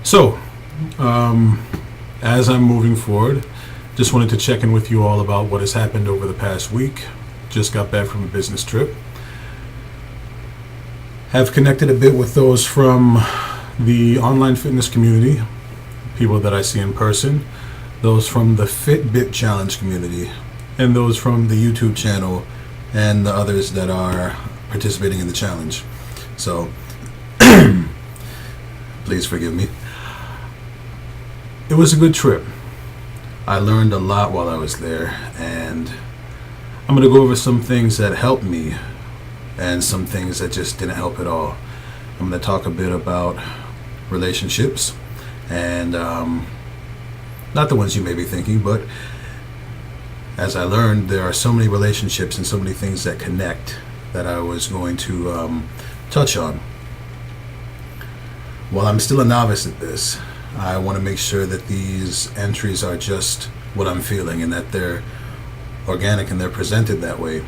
So, as I'm moving forward, just wanted to check in with you all about what has happened over the past week. Just got back from a business trip. Have connected a bit with those from the online fitness community, people that I see in person, those from the Fitbit Challenge community, and those from the YouTube channel, and the others that are participating in the challenge. So, please forgive me. It was a good trip. I learned a lot while I was there, and I'm going to go over some things that helped me and some things that just didn't help at all. I'm going to talk a bit about relationships, and not the ones you may be thinking, but as I learned, there are so many relationships and so many things that connect that I was going to touch on. While I'm still a novice at this, I want to make sure that these entries are just what I'm feeling and that they're organic and they're presented that way.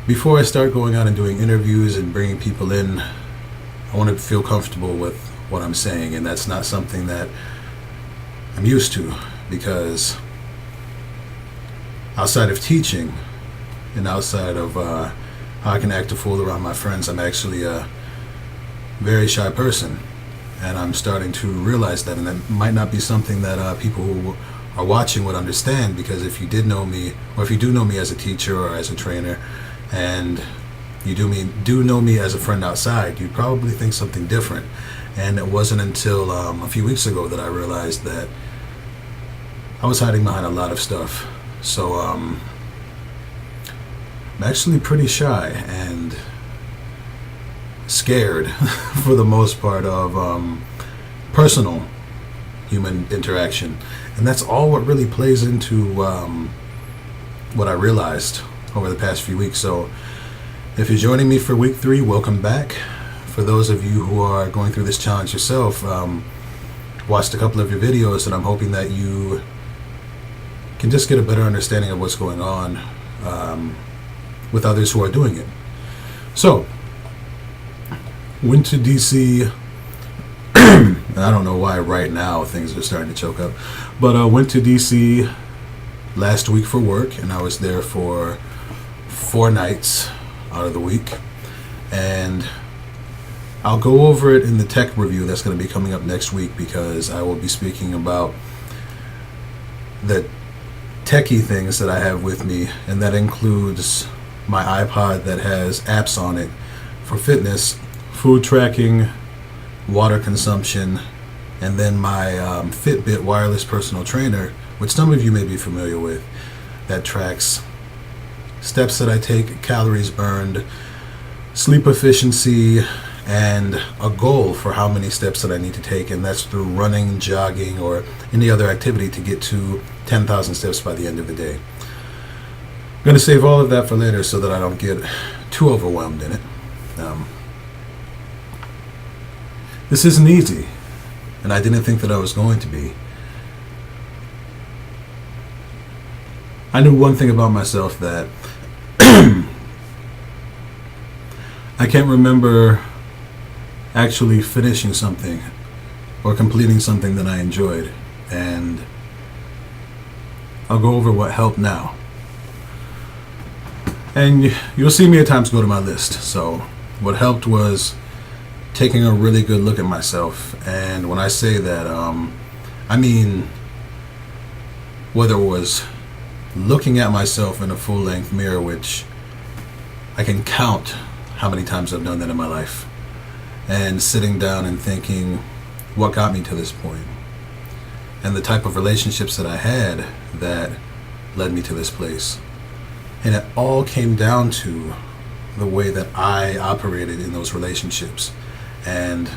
Before I start going out and doing interviews and bringing people in, I want to feel comfortable with what I'm saying, and that's not something that I'm used to, because outside of teaching and outside of how I can act a fool around my friends, I'm actually a very shy person. And I'm starting to realize that, and that might not be something that people who are watching would understand, because if you did know me, or if you do know me as a teacher or as a trainer, and you do know me as a friend outside, you'd probably think something different. And it wasn't until a few weeks ago that I realized that I was hiding behind a lot of stuff. So I'm actually pretty shy and scared for the most part of personal human interaction, and that's all what really plays into what I realized over the past few weeks. So if you're joining me for week 3, welcome back. For those of you who are going through this challenge yourself, watched a couple of your videos, and I'm hoping that you can just get a better understanding of what's going on with others who are doing it. So went to DC. I don't know why right now things are starting to choke up, but went to DC last week for work, and I was there for 4 nights out of the week, and I'll go over it in the tech review that's going to be coming up next week, because I will be speaking about the techie things that I have with me, and that includes my iPod that has apps on it for fitness, food tracking, water consumption, and then my Fitbit wireless personal trainer, which some of you may be familiar with, that tracks steps that I take, calories burned, sleep efficiency, and a goal for how many steps that I need to take, and that's through running, jogging, or any other activity to get to 10,000 steps by the end of the day. I'm going to save all of that for later so that I don't get too overwhelmed in it. This isn't easy, and I didn't think that I was going to be. I knew one thing about myself, that I can't remember actually finishing something or completing something that I enjoyed, and I'll go over what helped now. And you'll see me at times go to my list. So what helped was taking a really good look at myself. And when I say that, I mean whether it was looking at myself in a full-length mirror, which I can count how many times I've done that in my life, and sitting down and thinking what got me to this point, and the type of relationships that I had that led me to this place. And it all came down to the way that I operated in those relationships. And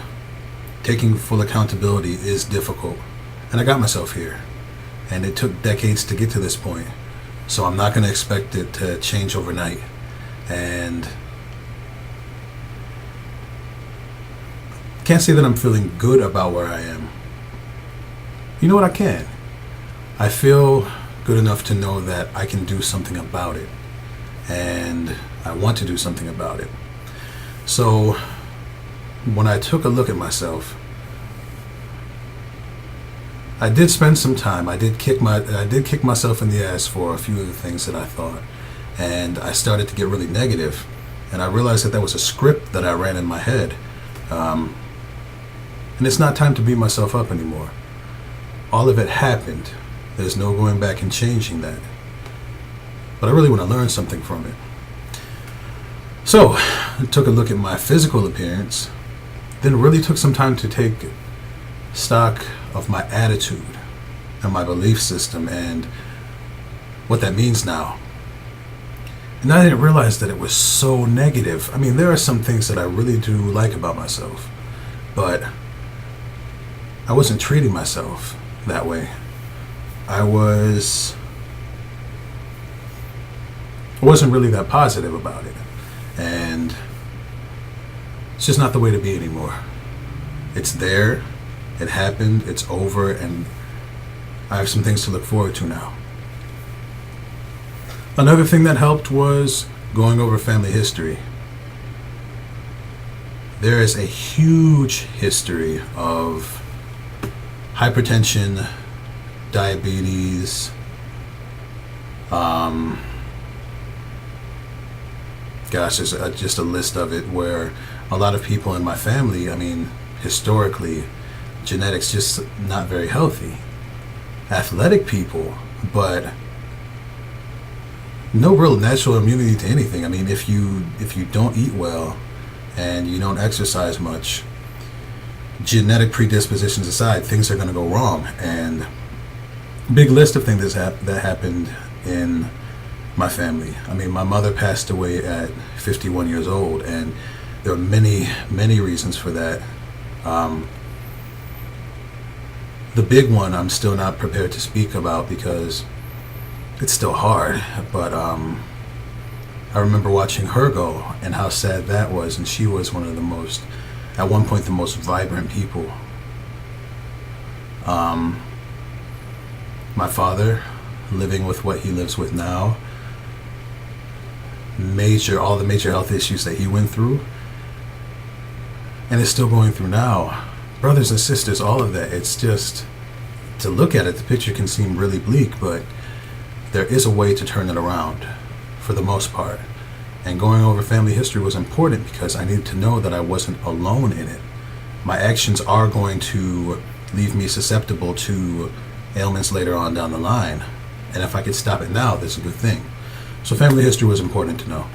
taking full accountability is difficult. And I got myself here. And it took decades to get to this point. So I'm not going to expect it to change overnight. And can't say that I'm feeling good about where I am. You know what, I can. I feel good enough to know that I can do something about it. And I want to do something about it. So when I took a look at myself, I did spend some time. I did kick myself in the ass for a few of the things that I thought, and I started to get really negative, and I realized that was a script that I ran in my head, and it's not time to beat myself up anymore. All of it happened. There's no going back and changing that. But I really want to learn something from it. So I took a look at my physical appearance, then really took some time to take stock of my attitude and my belief system and what that means now. And I didn't realize that it was so negative. I mean, there are some things that I really do like about myself, but I wasn't treating myself that way. I wasn't really that positive about it. And it's just not the way to be anymore. It's there, it happened, it's over, and I have some things to look forward to now. Another thing that helped was going over family history. There is a huge history of hypertension, diabetes, there's just a list of it where a lot of people in my family, I mean, historically, genetics just not very healthy. Athletic people, but no real natural immunity to anything. I mean, if you don't eat well and you don't exercise much, genetic predispositions aside, things are going to go wrong. And big list of things that happened in my family. I mean, my mother passed away at 51 years old, and there are many, many reasons for that. The big one I'm still not prepared to speak about because it's still hard, but I remember watching her go and how sad that was, and she was one of the most, at one point, the most vibrant people. My father, living with what he lives with now, all the major health issues that he went through, and is still going through now. Brothers and sisters, all of that. It's just, to look at it, the picture can seem really bleak, but there is a way to turn it around for the most part. And going over family history was important because I needed to know that I wasn't alone in it. My actions are going to leave me susceptible to ailments later on down the line. And if I could stop it now, that's a good thing. So family history was important to know.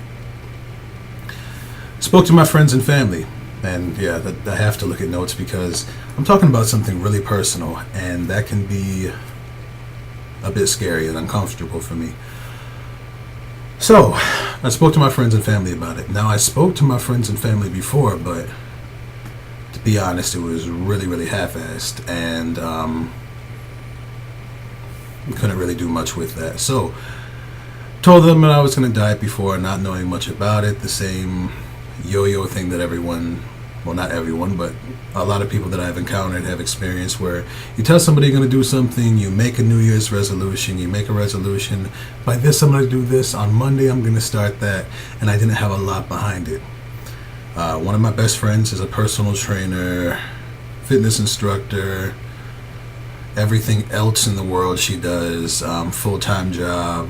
Spoke to my friends and family. And yeah, I have to look at notes because I'm talking about something really personal, and that can be a bit scary and uncomfortable for me. So I spoke to my friends and family about it. Now, I spoke to my friends and family before, but to be honest, it was really, really half-assed, and couldn't really do much with that. So told them that I was going to diet before, not knowing much about it. The same yo-yo thing that everyone, well, not everyone, but a lot of people that I've encountered have experienced, where you tell somebody you're going to do something, you make a New Year's resolution, you make a resolution, by this I'm going to do this, on Monday I'm going to start that, and I didn't have a lot behind it. One of my best friends is a personal trainer, fitness instructor, everything else in the world she does, full-time job,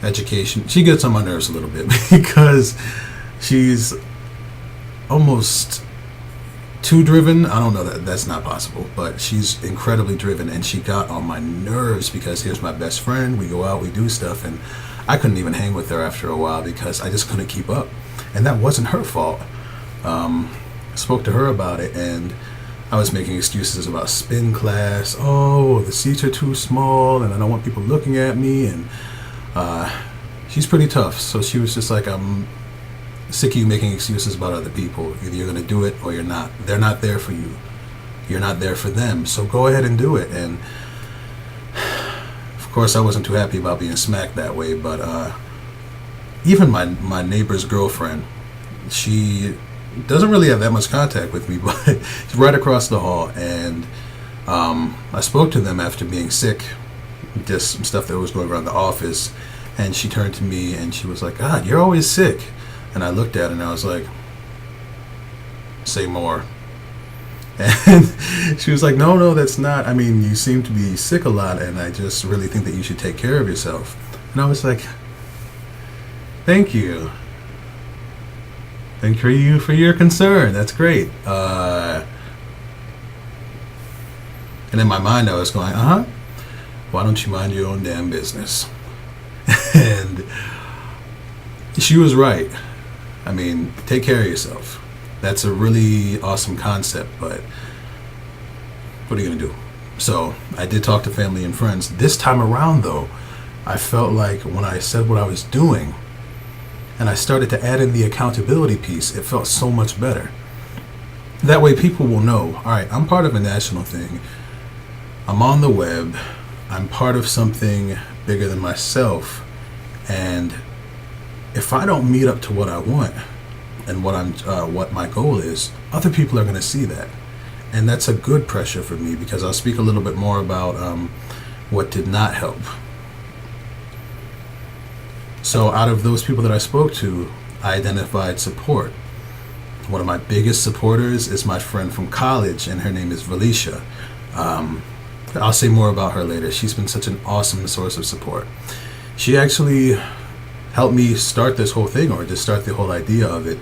education. She gets on my nerves a little bit because she's almost too driven. I don't know, that's not possible, but she's incredibly driven, and she got on my nerves because here's my best friend, we go out, we do stuff, and I couldn't even hang with her after a while because I just couldn't keep up. And that wasn't her fault. I spoke to her about it, and I was making excuses about spin class. Oh, the seats are too small, and I don't want people looking at me, and she's pretty tough. So she was just like, I'm sick of you making excuses about other people. Either you're going to do it or you're not. They're not there for you. You're not there for them. So go ahead and do it. And of course, I wasn't too happy about being smacked that way. But even my neighbor's girlfriend, she doesn't really have that much contact with me, but she's right across the hall. And I spoke to them after being sick, just some stuff that was going around the office. And she turned to me and she was like, God, you're always sick. And I looked at her and I was like, say more. And she was like, no, that's not. I mean, you seem to be sick a lot, and I just really think that you should take care of yourself. And I was like, thank you. Thank you for your concern. That's great. And in my mind, I was going, why don't you mind your own damn business? And she was right. I mean, take care of yourself. That's a really awesome concept, but what are you going to do? So I did talk to family and friends. This time around, though, I felt like when I said what I was doing and I started to add in the accountability piece, it felt so much better. That way people will know, all right, I'm part of a national thing. I'm on the web. I'm part of something bigger than myself. And if I don't meet up to what I want and what my goal is, other people are going to see that. And that's a good pressure for me, because I'll speak a little bit more about what did not help. So out of those people that I spoke to, I identified support. One of my biggest supporters is my friend from college, and her name is Valisha. I'll say more about her later. She's been such an awesome source of support. She actually helped me start this whole thing, or just start the whole idea of it.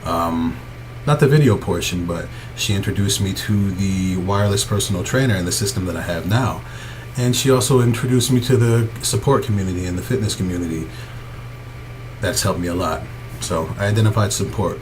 Not the video portion, but she introduced me to the wireless personal trainer and the system that I have now. And she also introduced me to the support community and the fitness community. That's helped me a lot. So I identified support.